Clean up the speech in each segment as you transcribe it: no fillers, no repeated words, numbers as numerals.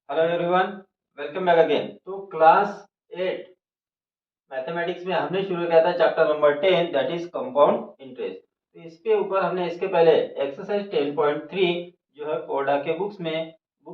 Hello everyone, welcome back again. तो class 8 mathematics में हमने शुरू किया था chapter number 10 that is compound interest. तो इसके ऊपर हमने इसके पहले एक्सरसाइज 10.3 जो है कोडा के बुक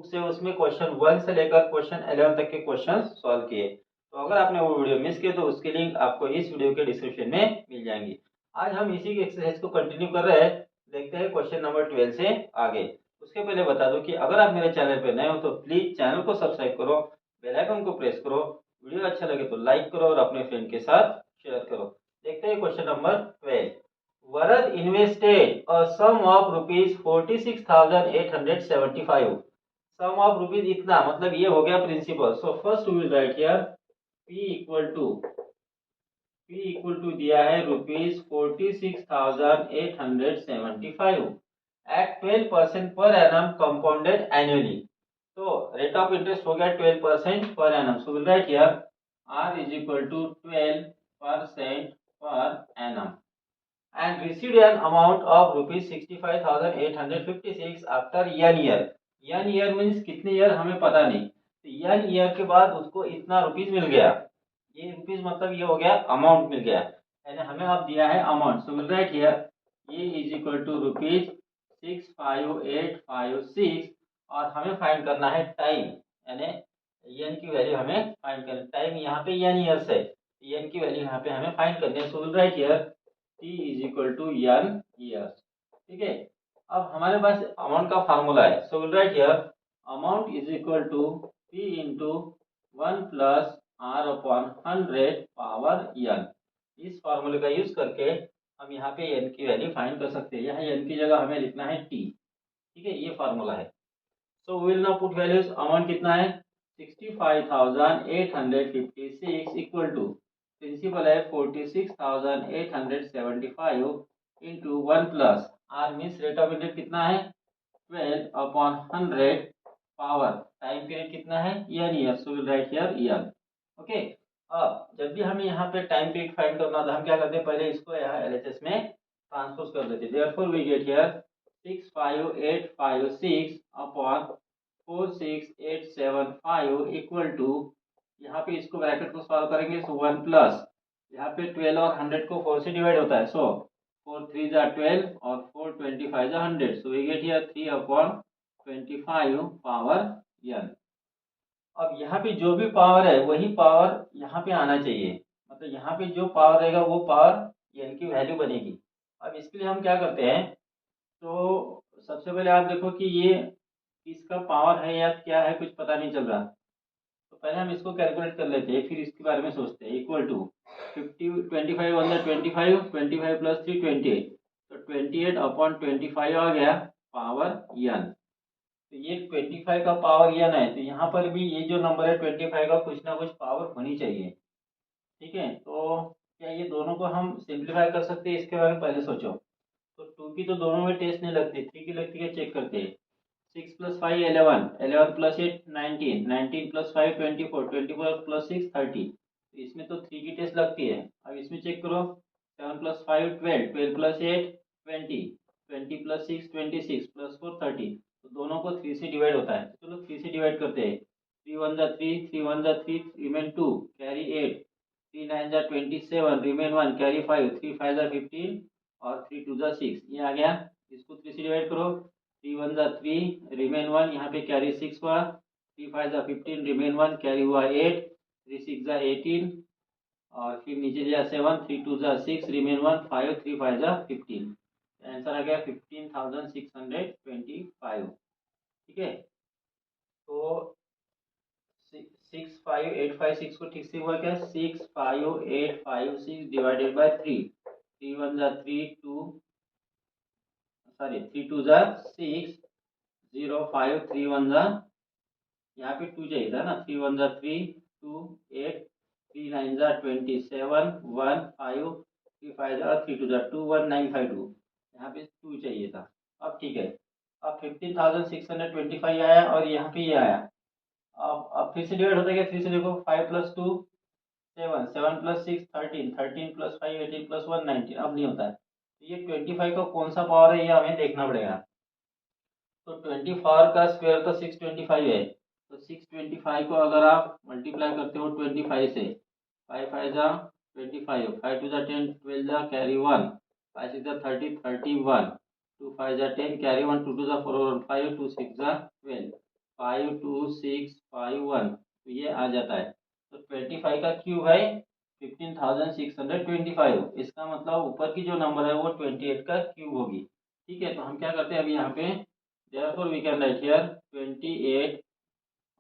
से उसमें क्वेश्चन 1 से लेकर क्वेश्चन 11 तक के क्वेश्चन सॉल्व किए। तो अगर आपने वो वीडियो मिस किए तो उसकी लिंक आपको इस वीडियो के डिस्क्रिप्शन में मिल जाएंगी। आज हम इसी एक्सरसाइज को कंटिन्यू कर रहे हैं। देखते हैं क्वेश्चन नंबर 12 से आगे। उसके पहले बता दूं कि अगर आप मेरे चैनल पर नए हो तो प्लीज चैनल को सब्सक्राइब करो, बेल आइकन को प्रेस करो, वीडियो अच्छा लगे तो लाइक करो और अपने फ्रेंड के साथ शेयर करो। देखते हैं question number 12। Varad invested a sum of rupees 46,875। Sum of rupees इतना मतलब ये हो गया principal. So first we will write here P equal to दिया है rupees 46,875 at 12% per annum compounded annually. तो रेट ऑफ इंटरेस्ट हो गया 12% per annum. So will write here R is equal to 12% per annum and received an amount of rupees 65,856 after n year। n year means कितने year हमें पता नहीं, तो n year के बाद उसको इतना रुपीज मिल गया। ये रुपीज मतलब ये हो गया अमाउंट मिल गया, यानी हमें अब दिया है amount. So will write here ये इज इक्वल टू रुपीज 65856 और हमें फाइंड करना है टाइम, यानी n की वैल्यू हमें फाइंड करना। टाइम यहाँ पे n ईयर्स है, n की वैल्यू यहाँ पे हमें फाइंड करनी है। So will write here T is equal to n years. ठीक है, अब हमारे पास अमाउंट का फार्मूला है। So will write here amount is equal to P into 1 plus R upon 100 power n। इस फार्मूले का यूज करके हम यहाँ पे n की वैल्यू फाइंड कर सकते हैं। यहाँ n की जगह हमें लिखना है T। ठीक है, ये फार्मूला है। So we will now put values. Amount कितना है 65,856 इक्वल टू प्रिंसिपल है 46,875 into 1 plus R means rate of interest कितना है 12 अपॉन 100 पावर टाइम पीरियड कितना है year year. So will write here year. Okay, अब जब भी हमें यहाँ पे टाइम पीरियड फाइंड करना होता है हम क्या करते हैं, पहले इसको यहाँ एलएचएस में ट्रांसपोज कर देते हैं। Therefore we get here 65856 upon 46875 equal to, यहाँ पे इसको ब्रैकेट को सॉल्व करेंगे सो 1 प्लस यहाँ पे 12 और 100 को 4 से डिवाइड होता है। सो 4 3 जा 12 और 4 25 जा 100। So we get here 3 upon 25 power n। अब यहाँ पे जो भी पावर है वही पावर यहाँ पे आना चाहिए, मतलब यहाँ पे जो पावर रहेगा वो पावर n की वैल्यू बनेगी। अब इसके लिए हम क्या करते हैं, तो सबसे पहले आप देखो कि ये किसका पावर है या क्या है, कुछ पता नहीं चल रहा। तो पहले हम इसको कैलकुलेट कर लेते हैं फिर इसके बारे में सोचते हैं। इक्वल टू 25 वन 25 प्लस 3 28, तो 28 अपॉन 25 आ गया पावर n। तो ये 25 का पावर n है, तो यहाँ पर भी ये जो नंबर है 25 का कुछ ना कुछ पावर होनी चाहिए। ठीक है, तो क्या ये दोनों को हम सिंप्लीफाई कर सकते हैं, इसके बारे में पहले सोचो। तो 2 की तो दोनों में टेस्ट नहीं लगती, 3 की लगती है, चेक करते हैं। 6 प्लस 5 11, 11 प्लस 8 19, 19 प्लस 5 24, 24 प्लस 6 30। तो इसमें तो 3 की टेस्ट लगती है। अब इसमें चेक करो 7 प्लस 5 12, 12 प्लस 8 20, 20 प्लस 6 26 प्लस 4 30। तो दोनों को 3 से डिवाइड होता है, तो चलो 3 से डिवाइड करते हैं। 3 1 जा 3, 3 1 जा 3, रिमेन 2 कैरी 8, 3 9 जा 27 रिमेन 1 कैरी 5, 3 5 जा 15 और 3 2 जा 6। ये आ गया, इसको 3 से डिवाइड करो। 3 1 जा 3 रिमेन 1, यहाँ पे कैरी 6 हुआ। 3 5 जा 15 रिमेन 1 कैरी हुआ 8, 3 6 जा 18 और फिर नीचे दिया 7, 3 2 जा 6 रिमेन 1 5, 3 5 जा 15। आंसर आ गया 15,625। ठीक है, तो 65856 को ठीक से हुआ क्या 65856 डिवाइडेड बाय 3। 3 1 जा 3 2 सॉरी 3 2 जा 6 0 5 3 1 जा, यहाँ पे 2 चाहिए था ना, 3 1 जा 3 2 8 3 9 जा 27 1 5 3 5 जा 3 2 जा 2 1 9 5 2, यहाँ पे 2 चाहिए था। अब ठीक है, अब 15,625 आया और यहाँ पे ये आया। अब फिर से डिवाइड होता है क्या, 3 से देखो 5 प्लस 2 7, 7 प्लस 6 13, 13 प्लस 5 18 प्लस 1 19। अब नहीं होता है, तो ये 25 का कौन सा पावर है ये हमें देखना पड़ेगा। तो 24 का स्क्वायर तो 625 है, तो 625 को अगर आप मल्टीप्लाई करते हो 25 से, 5 5 जा 25, 5 2 जा 10, 12 जा कैरी 1, 5 6 जा 30, 31, 2 5 जा 10 कैरी 1, 2 2 जा 4 और 5, 2 6 जा 12, 5 2 6 5 1, तो ये आ जाता है। तो 25 का क्यूब है 15,625। इसका मतलब ऊपर की जो नंबर है वो 28 का क्यूब होगी। ठीक है, तो हम क्या करते हैं अभी यहाँ पे, therefore we can write here 28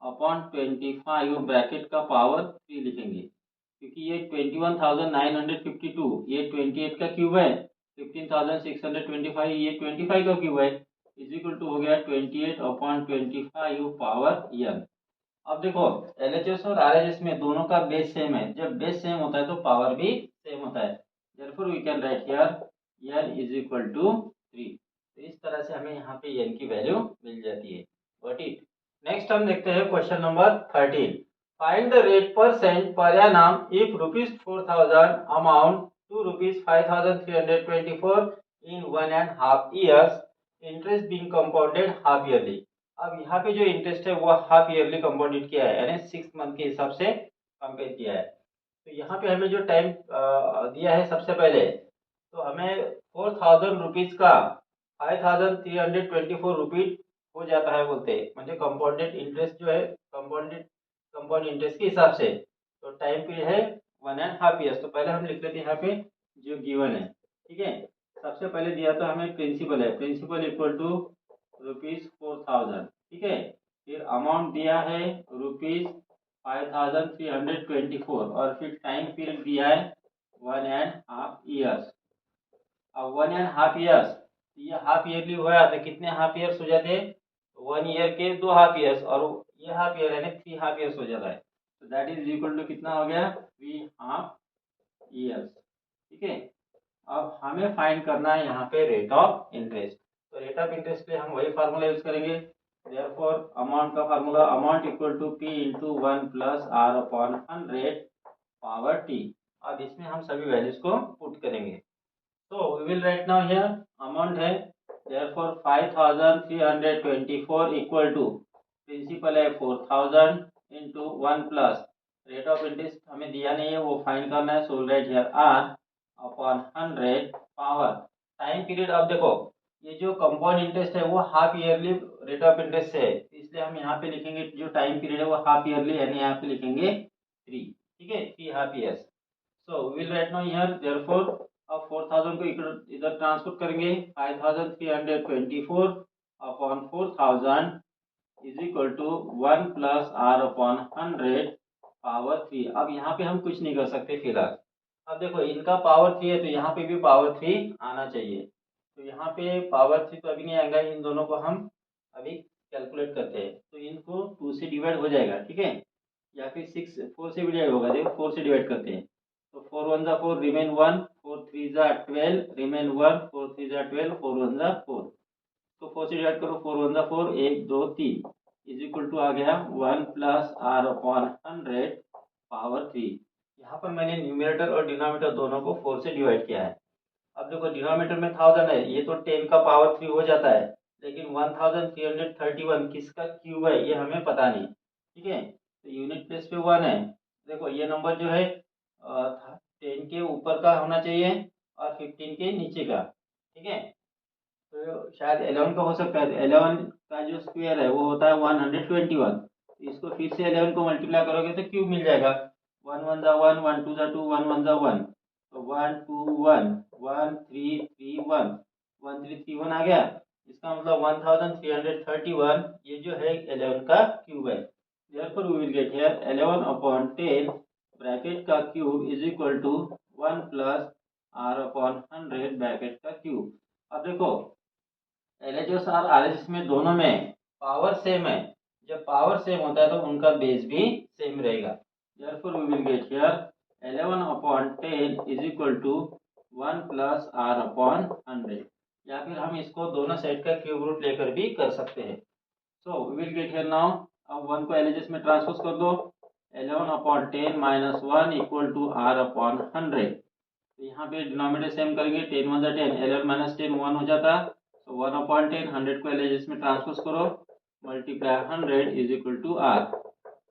upon 25 bracket का पावर 3 लिखेंगे, क्योंकि ये 21,952 ये 28 का क्यूब है, 15,625 ये 25 का क्यूब है, इज इक्वल टू हो गया 28 अपॉन 25 पावर n। अब देखो LHS और RHS में दोनों का बेस सेम है, जब बेस सेम होता है तो पावर भी सेम होता है। therefore we can write here n is equal to 3। तो इस तरह से हमें यहाँ पे n की वैल्यू मिल जाती है। Got it? नेक्स्ट हम देखते हैं question number 13। Find the rate percent per annum if ₹4,000 amount to ₹5,324 in 1.5 years, interest being compounded half yearly. अब यहाँ पे जो इंटरेस्ट है वो हाफ ईयरली कंपाउंडेड किया है, यानी 6 मंथ के हिसाब से कंपेयर किया है। तो यहाँ पे हमें जो टाइम दिया है सबसे पहले, तो हमें 4,000 रुपीज का 5,324 रुपीज हो जाता है बोलते हैं, म्हणजे कंपाउंडेड इंटरेस्ट जो है कंपाउंड इंटरेस्ट के हिसाब से। तो टाइम पीरियड है 1.5 ईयर्स। तो पहले हम लिख लेते हैं यहाँ पे जो गिवन है। ठीक है, सबसे पहले दिया तो हमें प्रिंसिपल है, प्रिंसिपल इक्वल टू ₹4,000। ठीक है, फिर अमाउंट दिया है ₹5,324 और फिर टाइम पीरियड दिया है 1.5 ईयर्स। अब 1.5 ईयर्स, ये हाफ ईयरली हुआ तो कितने हाफ ईयर्स हो जाते हैं, 1 ईयर के 2 हाफ ईयर्स, और ये हाफ ईयर यानी 3 हाफ ईयर्स हो जाता है। तो दैट इज इक्वल टू कितना हो गया, 3 हाफ ईयर्स। ठीक है, अब हमें फाइंड करना है यहाँ पे रेट ऑफ इंटरेस्ट। तो रेट ऑफ इंटरेस्ट पे हम वही फार्मूला यूज करेंगे। देयरफॉर अमाउंट का formula, amount equal to P into 1 plus R upon 100 power T। अब इसमें हम सभी वैल्यूज को पुट करेंगे। So we will write now here amount है, therefore 5,324 equal to प्रिंसिपल है 4,000 into 1 plus rate of interest हमें दिया नहीं है वो फाइंड करना है। So right here R upon 100 power time period. अब देखो ये जो कंपाउंड इंटरेस्ट है वो half yearly rate of interest है, इसलिए हम यहाँ पे लिखेंगे जो टाइम पीरियड है वो हाफ ईयरली, यानी यहाँ पे लिखेंगे 3। ठीक है, 3 half years. So we will write now here therefore अब 4,000 को इधर ट्रांसफर करेंगे, 5,324 upon 4,000 is equal to 1 plus R upon 100 power 3। अब यहाँ पे हम कुछ नहीं कर सकते फिलहाल। अब देखो इनका पावर 3 है तो यहाँ पे भी पावर 3 आना चाहिए। तो यहाँ पे पावर 3 तो अभी नहीं आएगा, इन दोनों को हम अभी कैलकुलेट करते हैं। तो इनको 2 से डिवाइड हो जाएगा, ठीक है, या फिर 4 से डिवाइड होगा। देखो 4 से डिवाइड करते हैं तो 4 1 जा 4 रिमेन 1, 4 3 जा 12 रिमेन 1, 4 3 जा 12, 4 1 जा 4। तो 4 से डिवाइड करो, 4 1 जा 4, 1 2 3 इज इक्वल टू आ गया 1 प्लस R अपॉन 100 पावर 3। यहाँ पर मैंने न्यूमरेटर और डिनोमिनेटर दोनों को 4 से डिवाइड किया है। अब देखो डिनोमिनेटर में 1000 है, ये तो 10 का पावर 3 हो जाता है, लेकिन 1331 किसका क्यूब है ये हमें पता नहीं। ठीक है, तो यूनिट प्लेस पे 1 है। देखो ये नंबर जो है 10 के ऊपर का होना चाहिए और 15 के नीचे का। ठीक है, तो शायद 11 का हो सकता है। 11 का जो स्क्वायर है वो होता है 121। तो इसको फिर से 11 को मल्टीप्लाई करोगे तो क्यूब मिल जाएगा। 1 1 जा 1, 1 2 जा 2, 1 1 जा 1, तो 1 2 1 1 3 3 1 1 3 3 1 आ गया। इसका मतलब 1331 ये जो है 11 का क्यूब है। therefore we will get here 11 upon 10 bracket का cube is equal to 1 plus R upon 100 bracket का क्यूब। अब देखो LHS और RHS में दोनों में पावर सेम है। जब पावर सेम होता है तो उनका बेस भी सेम रहेगा। therefore we will get here 11 upon 10 is equal to 1 plus R upon 100, या फिर हम इसको दोनों साइड का क्यूब रूट लेकर भी कर सकते हैं। so we will get here now, अब 1 को LHS में ट्रांसपोज कर दो, 11 upon 10 minus 1 equal to R upon 100। तो यहाँ पे डिनोमिनेटर सेम करेंगे, 10 1 10, 11 माइनस 10 1 हो जाता। तो 1 अपॉन 10, 100 को LHS में ट्रांसपोज करो, multiply 100 is equal to R.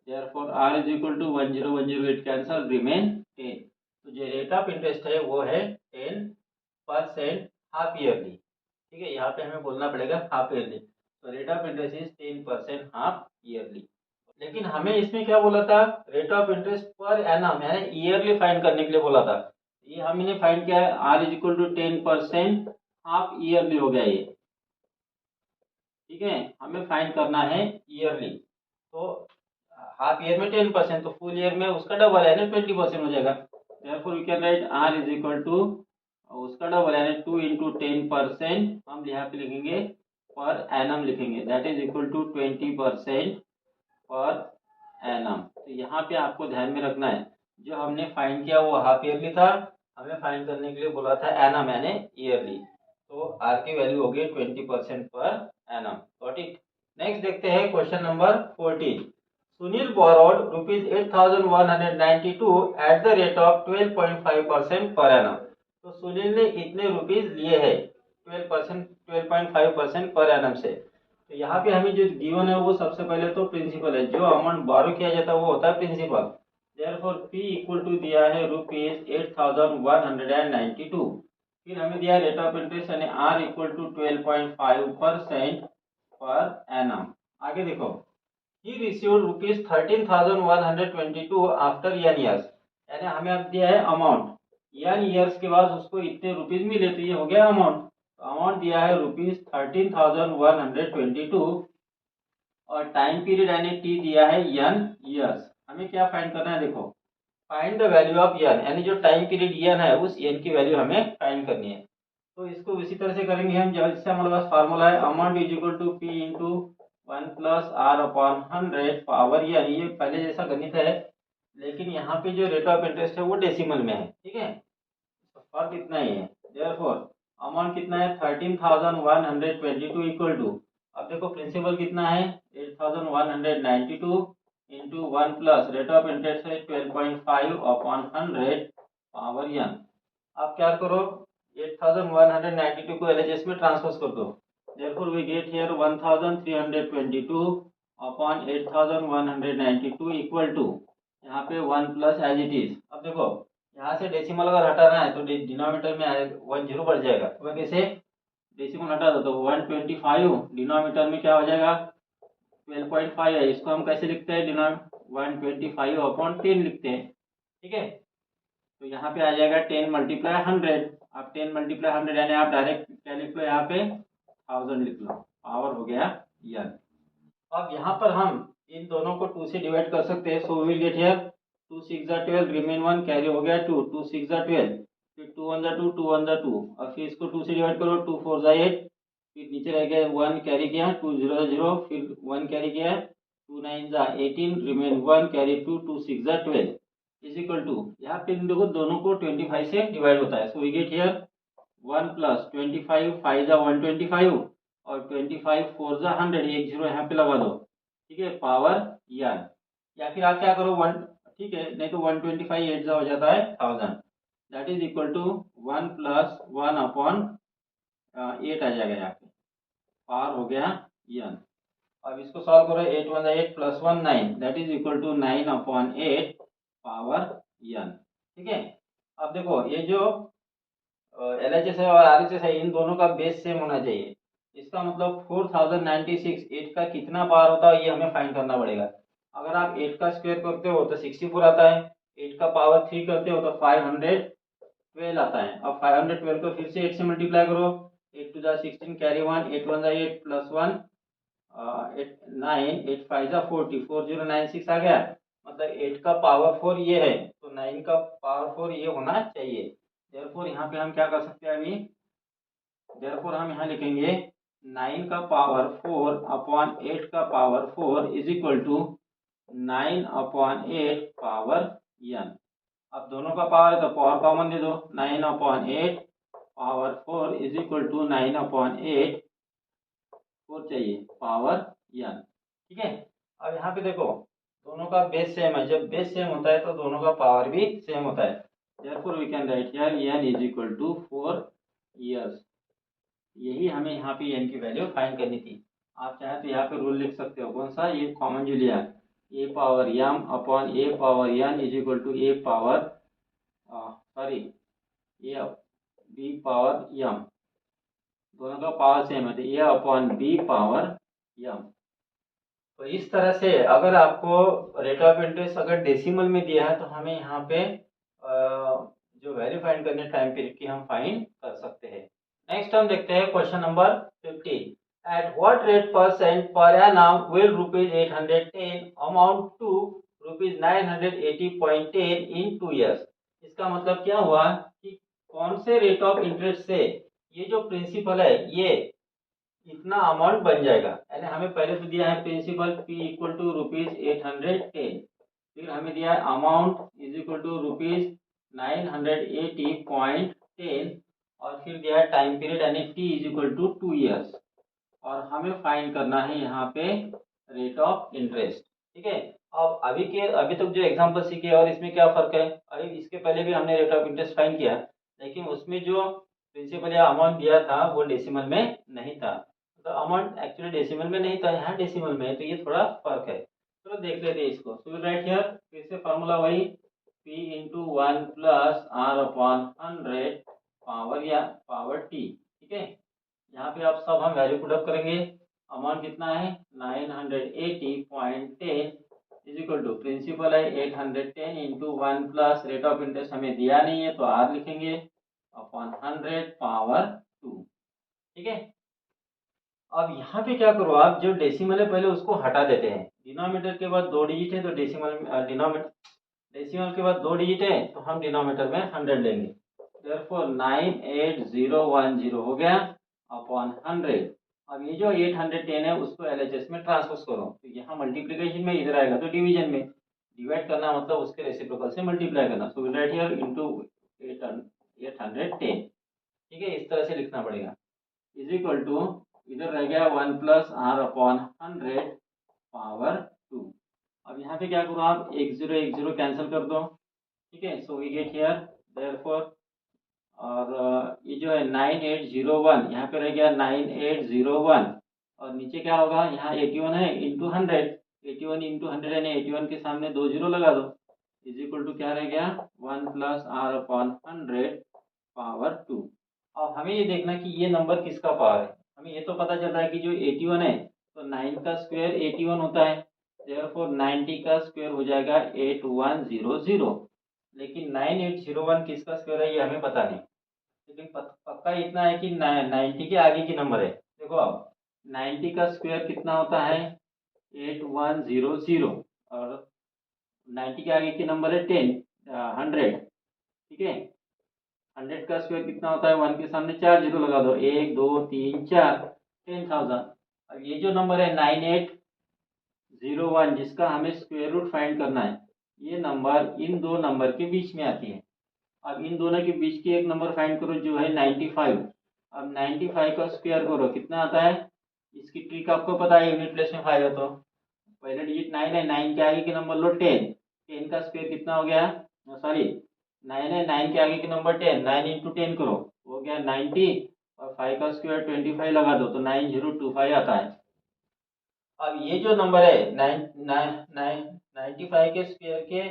Therefore R is equal to 1010 it cancel remain 10. तो जो रेट ऑफ इंटरेस्ट है वो है 10% हाफ ईयरली। ठीक है, यहाँ पे हमें बोलना पड़ेगा हाफ ईयरली। तो rate of interest is 10% half yearly. लेकिन हमें इसमें क्या बोला था, rate of interest per annum यानी ईयरली फाइंड करने के लिए बोला था। ये हमने फाइंड किया है, R is equal to 10% half yearly हो गया ये। ठीक है, हमें फाइंड करना है ईयरली। तो हाफ ईयर में 10%, तो फुल ईयर में उसका डबल यानी 20% हो जाएगा। Therefore we can write R is equal to उसका डबल यानी 2 इंटू 10%, हम यहाँ पे लिखेंगे पर एनम लिखेंगे, that is equal to 20% per annum. तो यहाँ पे आपको ध्यान में रखना है, जो हमने फाइंड किया वो हाफ ईयरली था, हमें फाइंड करने के लिए बोला था एनम यानी ईयरली। तो आर की वैल्यू हो गई 20% per annum. Got it. Next देखते हैं question number 14। Sunil borrowed ₹8,192 at the rate of 12.5% per annum. तो सुनील ने इतने रुपीज लिए हैं 12.5% पर एनम से। तो यहाँ पे हमें जो गिवन है वो सबसे पहले तो प्रिंसिपल है, जो अमाउंट बोरो किया जाता है वो होता है principal. Therefore P equal to दिया है ₹8,192। फिर हमें दिया रेट ऑफ इंटरेस्ट यानी R equal to 12.5% per annum. आगे देखो, he received ₹13,122 after n years, यानी हमें अब दिया है अमाउंट, n ईयर्स के बाद उसको इतने रुपीज मिले, तो ये हो गया अमाउंट। अमाउंट दिया है ₹13,122 और टाइम पीरियड यानी टी दिया है n ईयर्स। हमें क्या फाइंड करना है, देखो find the value of n, यानी जो टाइम पीरियड n है उस n की वैल्यू हमें फाइंड करनी है। तो इसको इसी तरह से करेंगे हम, जैसे हमारे पास फार्मूला है amount is equal to P into 1 plus R upon 100 power n। ये पहले जैसा गणित है, लेकिन यहाँ पे जो रेट ऑफ इंटरेस्ट है वो डेसिमल में है। ठीक है, तो फर्क इतना ही है। देयरफॉर अमाउंट कितना है 13,122 इक्वल टू, अब देखो प्रिंसिपल कितना है 8,192 into 1 plus rate of interest है 12.5 अपॉन 100 पावर n। अब क्या करो 8,192 को LHS में ट्रांसफर कर दो। Therefore we get here 1,322 upon 8,192 equal to यहाँ पे 1 प्लस एज इट इज। अब देखो यहाँ से डेसिमल अगर हटाना है तो डिनोमिनेटर में 1 जीरो बढ़ जाएगा, तो कैसे डेसिमल हटा दो तो 125, डिनोमिनेटर में क्या हो जाएगा 12.5 है, इसको हम कैसे लिखते हैं 125 अपॉन 10 लिखते हैं। ठीक है, तो यहाँ पे आ जाएगा 10 मल्टीप्लाई 100। आप 10 मल्टीप्लाई 100 यानी आप डायरेक्ट क्या लिख लो, यहाँ पे 1000 लिख लो, पावर हो गया n। अब यहाँ पर हम इन दोनों को 2 से डिवाइड कर सकते हैं। So we will get here 2 6 12 remain 1 carry हो गया 2, 2 6 12, फिर 2 1 2 2 1 2, और फिर इसको 2 से डिवाइड करो 2 4 8, फिर नीचे रह गया 1 कैरी किया 2 0 0, फिर 1 कैरी किया 2 9 18, remain 1 carry 2 2 6 12 is equal to, यहाँ पे देखो दोनों को 25 से डिवाइड होता है। So we get here 1 plus 25 5 125 और 25 4 100, एक जीरो यहाँ पे लगा दो। ठीक है, पावर n। या फिर आप क्या करो 1, ठीक है नहीं तो 125 8 हो जाता है 1000, that is equal to 1 plus 1 upon 8 आ जाएगा, यहाँ पे पावर हो गया n। अब इसको सॉल्व करो 8 1 8 plus 1 9, that is equal to 9 upon 8 power n। ठीक है, अब देखो ये जो LHS है और RHS है इन दोनों का बेस सेम होना चाहिए। इसका मतलब 4096 8 का कितना पावर होता है ये हमें फाइंड करना पड़ेगा। अगर आप 8 का स्क्वायर करते हो तो 64 आता है, 8 का पावर 3 करते हो तो 512 आता है। अब 512 को फिर से 8 से मल्टीप्लाई करो, 8 2 16 कैरी 1, 8 1 8 प्लस 1 8 9 8 5 40 4096 आ गया। मतलब 8 का पावर 4 ये है तो 9 का पावर 4 ये होना चाहिए। देयरफॉर यहाँ पे हम क्या कर सकते हैं अभी, देयरफॉर हम यहाँ लिखेंगे 9 का पावर 4 अपॉन 8 का power 4 is equal to 9 upon 8 power n। अब दोनों का पावर है तो पावर कॉमन दे दो, 9 upon 8 power 4 is equal to 9 upon 8 4 चाहिए पावर n। ठीक है, अब यहाँ पे देखो दोनों का बेस सेम है, जब बेस सेम होता है तो दोनों का पावर भी सेम होता है। Therefore we can write here n is equal to 4 years। यही हमें यहाँ पे n की वैल्यू फाइंड करनी थी। आप चाहे तो यहाँ पे रूल लिख सकते हो, कौन सा, ये कॉमन जो लिया, A power M upon A power N is equal to A power sorry A B power M, दोनों का पावर सेम है तो A upon B power M. तो इस तरह से अगर आपको रेट ऑफ इंटरेस्ट अगर डेसिमल में दिया है तो हमें यहाँ पे जो वैल्यू फाइंड करने टाइम पीरियड की हम फाइंड कर सकते हैं। नेक्स्ट हम देखते हैं question number 15। At what rate percent per annum will ₹810 amount to ₹980.10 in 2 years. इसका मतलब क्या हुआ कि कौन से रेट ऑफ इंटरेस्ट से ये जो प्रिंसिपल है ये इतना अमाउंट बन जाएगा। यानी हमें पहले तो दिया है प्रिंसिपल P इक्वल टू ₹810, फिर हमें दिया है अमाउंट इज इक्वल टू ₹980.10 और फिर दिया है टाइम पीरियड यानी T is equal to 2 years और हमें फाइंड करना है यहाँ पे रेट ऑफ इंटरेस्ट। ठीक है, अब अभी तक जो एग्जांपल सीखे और इसमें क्या फर्क है, अभी इसके पहले भी हमने रेट ऑफ इंटरेस्ट फाइंड किया लेकिन उसमें जो प्रिंसिपल या अमाउंट दिया था वो डेसिमल में नहीं था, तो अमाउंट एक्चुअली डेसिमल में नहीं था, यहाँ डेसिमल में है, तो ये थोड़ा फर्क है। चलो देख लेते हैं इसको। सो राइट हियर फिर से फार्मूला वही P into 1 plus R upon 100 power या पावर T। ठीक है, यहाँ पे आप सब हम वैल्यू पुट अप करेंगे। अमाउंट कितना है 980.10 इज इक्वल टू प्रिंसिपल है 810 into 1 plus rate of interest हमें दिया नहीं है तो R लिखेंगे अपॉन 100 पावर 2। ठीक है, अब यहाँ पे क्या करो, आप जो डेसिमल है पहले उसको हटा देते हैं। डिनोमिनेटर के बाद 2 डिजिट है तो डेसिमल के बाद 2 डिजिट है तो हम डिनोमिनेटर में 100 लेंगे। देयरफॉर 98010 हो गया अपॉन 100। अब ये जो 810 है उसको LHS में ट्रांसपोज करो, तो यहाँ मल्टीप्लिकेशन में इधर आएगा तो डिवीजन में, डिवाइड करना मतलब उसके रेसिप्रोकल से मल्टीप्लाई करना। सो विल राइट हियर इनटू 810। ठीक है, इस तरह से लिखना पड़ेगा इज इक्वल टू इधर रह गया 1 प्लस R अपॉन 100 पावर 2। अब यहाँ पे क्या करो, आप 1 0 कैंसिल कर दो। ठीक है, so we get here therefore और ये जो है 9801 यहाँ पे रह गया 9801 और नीचे क्या होगा, यहाँ 81 है इंटू 100, 81 इंटू 100 यानी 81 के सामने 2 0 लगा दो इज इक्वल टू क्या रह गया 1 प्लस R अपॉन 100 पावर 2। अब हमें ये देखना कि ये नंबर किसका पावर है। हमें ये तो पता चल रहा है कि जो 81 है तो 9 का स्क्वायर 81 होता है, देयरफॉर 90 का स्क्वायर हो जाएगा 8100। लेकिन 9801 किसका स्क्वायर है ये हमें पता नहीं, लेकिन पक्का इतना है कि 90 के आगे की नंबर है। देखो अब 90 का स्क्वायर कितना होता है 8100 और 90 के आगे की नंबर है 100। ठीक है, 100 का स्क्वायर कितना होता है 1 के सामने 4 जीरो लगा दो 1 2 3 4 10,000। अब ये जो नंबर है 9801 जिसका हमें स्क्वायर रूट फाइंड करना है, ये नंबर इन दो नंबर के बीच में आती है। अब इन दोनों के बीच की एक नंबर फाइंड करो जो है 95। अब 95 का स्क्वायर करो कितना आता है, इसकी ट्रिक आपको पता है, यूनिट प्लेस में 5 है तो पहले डिजिट 9 है, 9 के आगे के नंबर लो 10, 10 का स्क्वायर कितना हो गया, सॉरी 9 है, 9 के आगे के नंबर 10, 9 इंटू 10 करो हो गया 90 और 5 का स्क्वायर 25 लगा दो तो 9025 आता है। अब ये जो नंबर है 95 के स्क्वायर के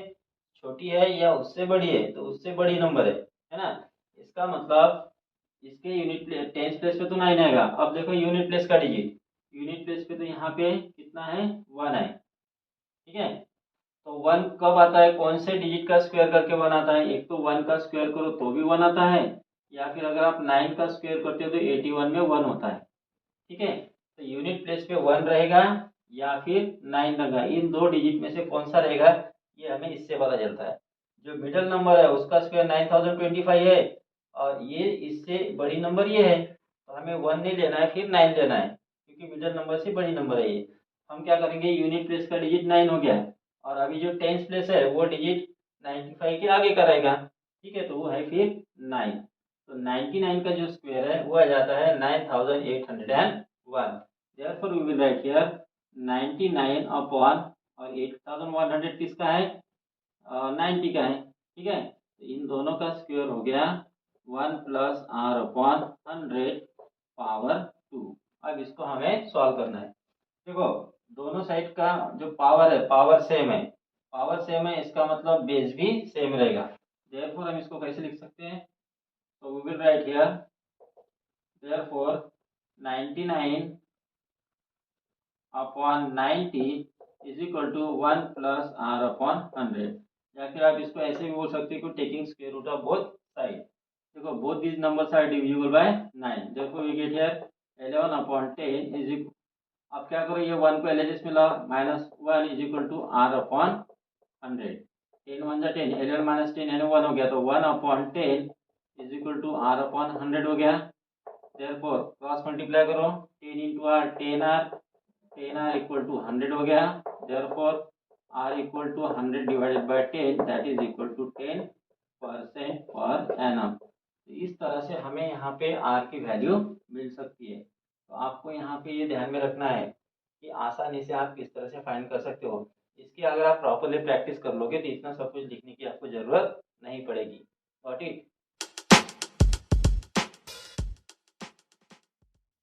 छोटी है या उससे बड़ी है, तो उससे बड़ी नंबर है ना। इसका मतलब इसके यूनिट टेंस प्लेस पे तो 9 आएगा। अब देखो यूनिट प्लेस का डिजिट, यूनिट प्लेस पे तो यहाँ पे कितना है 1 है। ठीक है, तो 1 कब आता है, कौन से डिजिट का स्क्वायर करके 1 आता है, एक तो 1 का स्क्वायर करो तो भी 1 आता है, या फिर अगर आप 9 का स्क्वायर करते हो तो 81 में 1 होता है। ठीक है, तो यूनिट प्लेस पे 1 रहेगा या फिर 9 रहेगा, इन दो डिजिट में से कौन सा रहेगा ये हमें इससे पता चलता है। जो मिडल नंबर है उसका स्क्वायर 9025 है और ये इससे बड़ी नंबर ये है, तो हमें 1 नहीं लेना है फिर 9 लेना है क्योंकि मिडल नंबर से बड़ी नंबर है ये। हम क्या करेंगे, यूनिट प्लेस का डिजिट 9 हो गया और अभी जो टेंस प्लेस है वो डिजिट 95 के आगे का रहेगा। ठीक है, तो वो है फिर 9, तो 99 का जो स्क्वायर है वो आ जाता है 9801। Therefore we will write here 99 upon और 8100 किसका है 90 का है। ठीक है, तो इन दोनों का स्क्वायर हो गया 1 प्लस R अपॉन 100 पावर 2। अब इसको हमें सॉल्व करना है। देखो दोनों साइड का जो पावर है पावर सेम है, पावर सेम है इसका मतलब बेस भी सेम रहेगा। देयरफॉर हम इसको कैसे लिख सकते हैं, तो we will write here therefore 99 upon 90 is equal to 1 plus R upon 100, या फिर आप इसको ऐसे भी बोल सकते हो taking square root of both side. देखो both these numbers are divisible by 9, therefore we get here 11 upon 10 is, अब क्या करो ये 1 को एलएचएस में लाओ, -1 is equal to R upon 100, 10 1 जा 10, 11 माइनस 10 यानी 1 हो गया, तो 1 upon 10 is equal to R upon 100 हो गया। देयरफॉर क्रॉस मल्टीप्लाई करो, 10 into R 10 R equal to 100 हो गया। Therefore R equal to 100 divided by 10 that is equal to 10% per annum. इस तरह से हमें यहाँ पे आर की वैल्यू मिल सकती है। तो आपको यहाँ पे ये ध्यान में रखना है कि आसानी से आप किस तरह से फाइंड कर सकते हो। इसकी अगर आप प्रॉपरली प्रैक्टिस कर लोगे तो इतना सब कुछ लिखने की आपको ज़रूरत नहीं पड़ेगी। Got it.